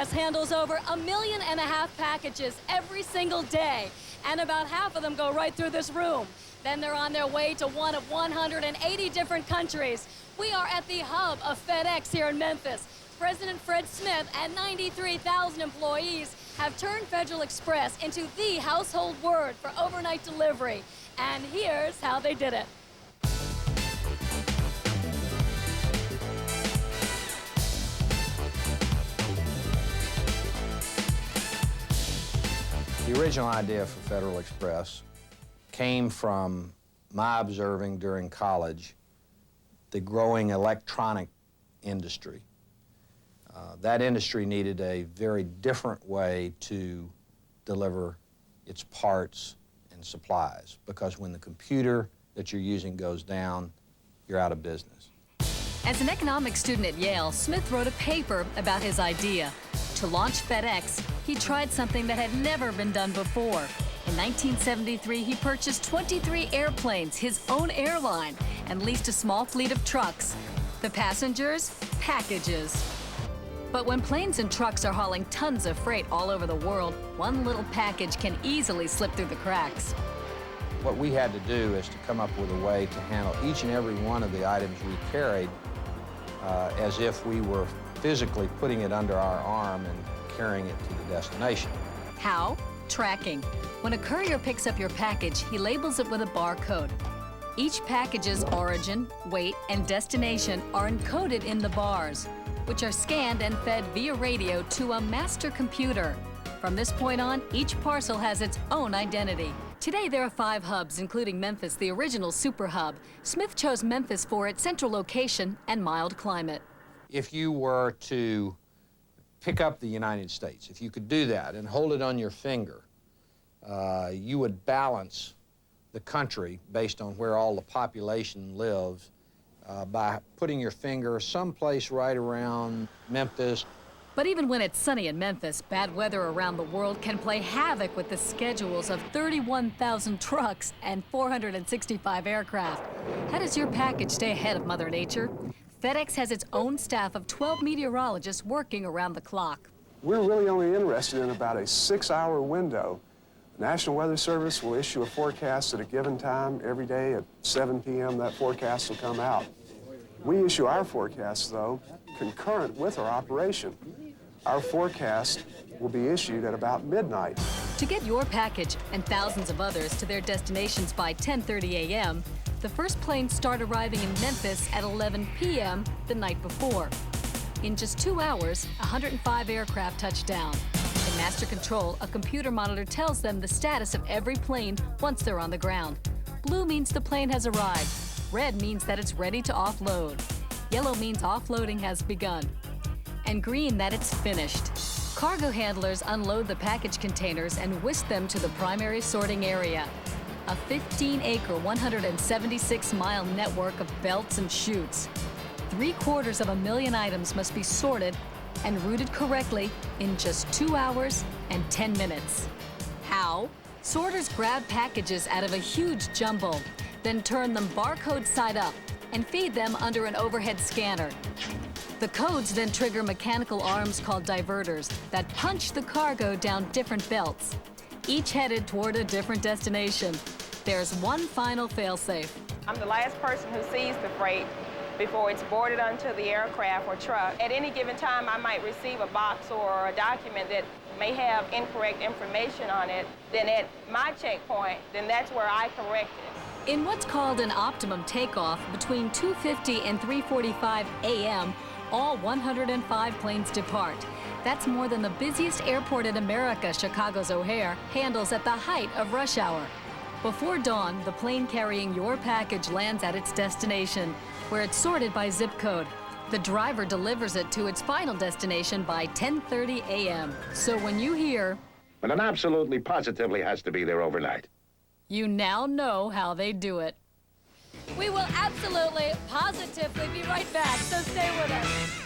Express handles over 1.5 million packages every single day, and about half of them go right through this room. Then they're on their way to one of 180 different countries. We are at the hub of FedEx here in Memphis. President Fred Smith and 93,000 employees have turned Federal Express into the household word for overnight delivery. And here's how they did it. The original idea for Federal Express came from my observing during college the growing electronic industry. That industry needed a very different way to deliver its parts and supplies, because when the computer that you're using goes down, you're out of business. As an economics student at Yale, Smith wrote a paper about his idea. To launch FedEx, he tried something that had never been done before. In 1973, he purchased 23 airplanes, his own airline, and leased a small fleet of trucks. The passengers, packages. But when planes and trucks are hauling tons of freight all over the world, one little package can easily slip through the cracks. What we had to do is to come up with a way to handle each and every one of the items we carried as if we were physically putting it under our arm and carrying it to the destination. How? Tracking. When a courier picks up your package, he labels it with a barcode. Each package's origin, weight, and destination are encoded in the bars, which are scanned and fed via radio to a master computer. From this point on, each parcel has its own identity. Today, there are 5 hubs, including Memphis, the original super hub. Smith chose Memphis for its central location and mild climate. If you were to pick up the United States, if you could do that and hold it on your finger, you would balance the country based on where all the population lives by putting your finger someplace right around Memphis. But even when it's sunny in Memphis, bad weather around the world can play havoc with the schedules of 31,000 trucks and 465 aircraft. How does your package stay ahead of Mother Nature? FedEx has its own staff of 12 meteorologists working around the clock. We're really only interested in about a 6-hour window. The National Weather Service will issue a forecast at a given time every day at 7 p.m. That forecast will come out. We issue our forecast, though, concurrent with our operation. Our forecast will be issued at about midnight. To get your package and thousands of others to their destinations by 10:30 a.m., the first planes start arriving in Memphis at 11 p.m. the night before. In just 2 hours, 105 aircraft touch down. In master control, a computer monitor tells them the status of every plane once they're on the ground. Blue means the plane has arrived. Red means that it's ready to offload. Yellow means offloading has begun. And green that it's finished. Cargo handlers unload the package containers and whisk them to the primary sorting area. A 15-acre, 176-mile network of belts and chutes. 750,000 items must be sorted and routed correctly in just 2 hours and 10 minutes. How? Sorters grab packages out of a huge jumbo, then turn them barcode side up and feed them under an overhead scanner. The codes then trigger mechanical arms called diverters that punch the cargo down different belts, each headed toward a different destination. There's one final failsafe. I'm the last person who sees the freight before it's boarded onto the aircraft or truck. At any given time, I might receive a box or a document that may have incorrect information on it. Then at my checkpoint, then that's where I correct it. In what's called an optimum takeoff, between 2:50 and 3:45 a.m., all 105 planes depart. That's more than the busiest airport in America, Chicago's O'Hare, handles at the height of rush hour. Before dawn, the plane carrying your package lands at its destination, where it's sorted by zip code. The driver delivers it to its final destination by 10:30 a.m. So when you hear, "But it absolutely positively has to be there overnight," you now know how they do it. We will absolutely, positively be right back, so stay with us.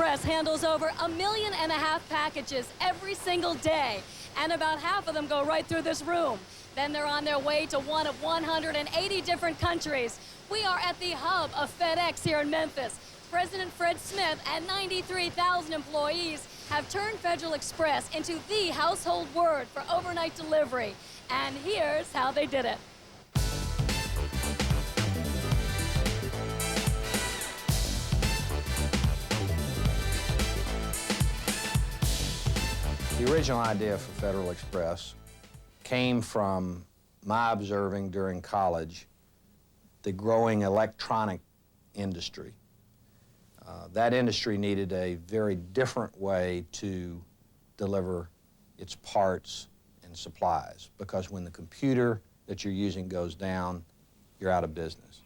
Express handles over 1.5 million packages every single day, and about half of them go right through this room. Then they're on their way to one of 180 different countries. We are at the hub of FedEx here in Memphis. President Fred Smith and 93,000 employees have turned Federal Express into the household word for overnight delivery. And here's how they did it. The original idea for Federal Express came from my observing during college the growing electronic industry. That industry needed a very different way to deliver its parts and supplies, because when the computer that you're using goes down, you're out of business.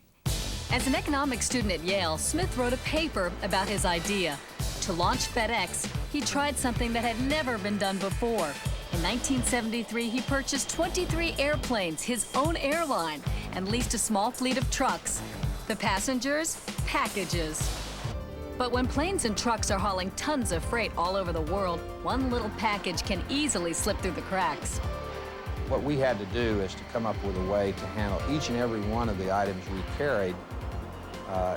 As an economics student at Yale, Smith wrote a paper about his idea. To launch FedEx, he tried something that had never been done before. In 1973, he purchased 23 airplanes, his own airline, and leased a small fleet of trucks. The passengers, packages. But when planes and trucks are hauling tons of freight all over the world, one little package can easily slip through the cracks. What we had to do is to come up with a way to handle each and every one of the items we carried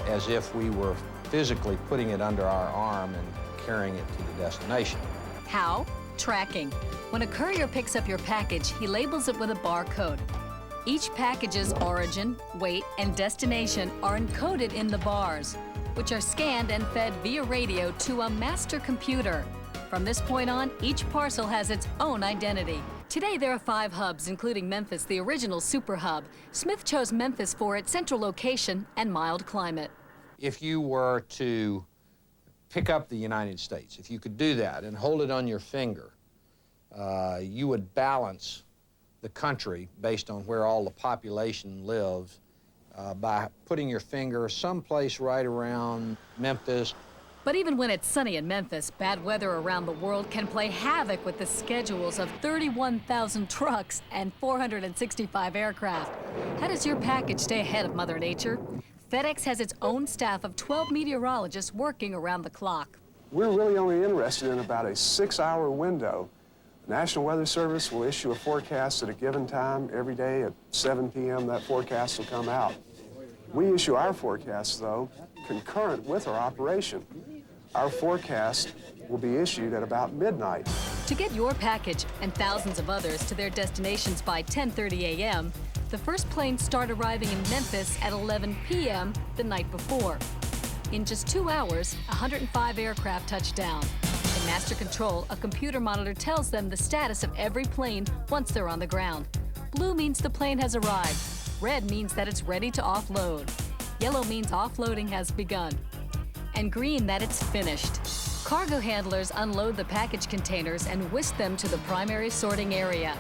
as if we were physically putting it under our arm and carrying it to the destination. How? Tracking. When a courier picks up your package, he labels it with a barcode. Each package's origin, weight, and destination are encoded in the bars, which are scanned and fed via radio to a master computer. From this point on, each parcel has its own identity. Today, there are 5 hubs, including Memphis, the original super hub. Smith chose Memphis for its central location and mild climate. If you were to pick up the United States, if you could do that and hold it on your finger, you would balance the country based on where all the population lives by putting your finger someplace right around Memphis. But even when it's sunny in Memphis, bad weather around the world can play havoc with the schedules of 31,000 trucks and 465 aircraft. How does your package stay ahead of Mother Nature? FedEx has its own staff of 12 meteorologists working around the clock. We're really only interested in about a 6-hour window. The National Weather Service will issue a forecast at a given time every day at 7 p.m. That forecast will come out. We issue our forecasts, though, concurrent with our operation. Our forecast will be issued at about midnight. To get your package and thousands of others to their destinations by 10:30 a.m., the first planes start arriving in Memphis at 11 p.m. the night before. In just 2 hours, 105 aircraft touch down. In master control, a computer monitor tells them the status of every plane once they're on the ground. Blue means the plane has arrived. Red means that it's ready to offload. Yellow means offloading has begun. And green that it's finished. Cargo handlers unload the package containers and whisk them to the primary sorting area.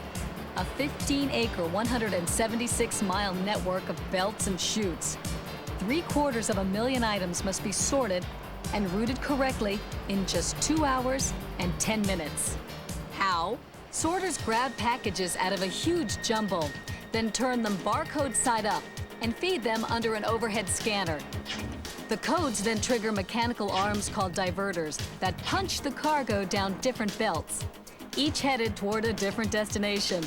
A 15-acre, 176-mile network of belts and chutes. 750,000 items must be sorted and routed correctly in just 2 hours and 10 minutes. How? Sorters grab packages out of a huge jumbo, then turn them barcode side up and feed them under an overhead scanner. The codes then trigger mechanical arms called diverters that punch the cargo down different belts, each headed toward a different destination.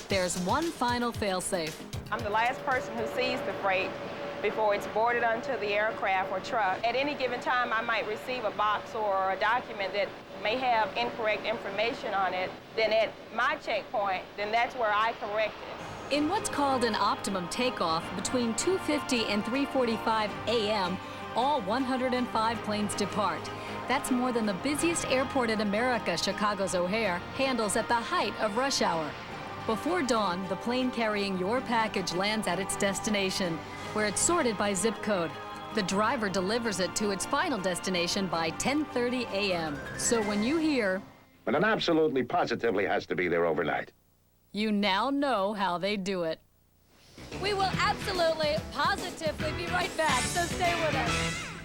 There's one final failsafe. I'm the last person who sees the freight before it's boarded onto the aircraft or truck. At any given time, I might receive a box or a document that may have incorrect information on it. Then at my checkpoint, then that's where I correct it. In what's called an optimum takeoff, between 2:50 and 3:45 a.m., all 105 planes depart. That's more than the busiest airport in America, Chicago's O'Hare, handles at the height of rush hour. Before dawn, the plane carrying your package lands at its destination, where it's sorted by zip code. The driver delivers it to its final destination by 10:30 a.m. So when you hear, But it absolutely positively has to be there overnight. you now know how they do it. We will absolutely, positively be right back, so stay with us.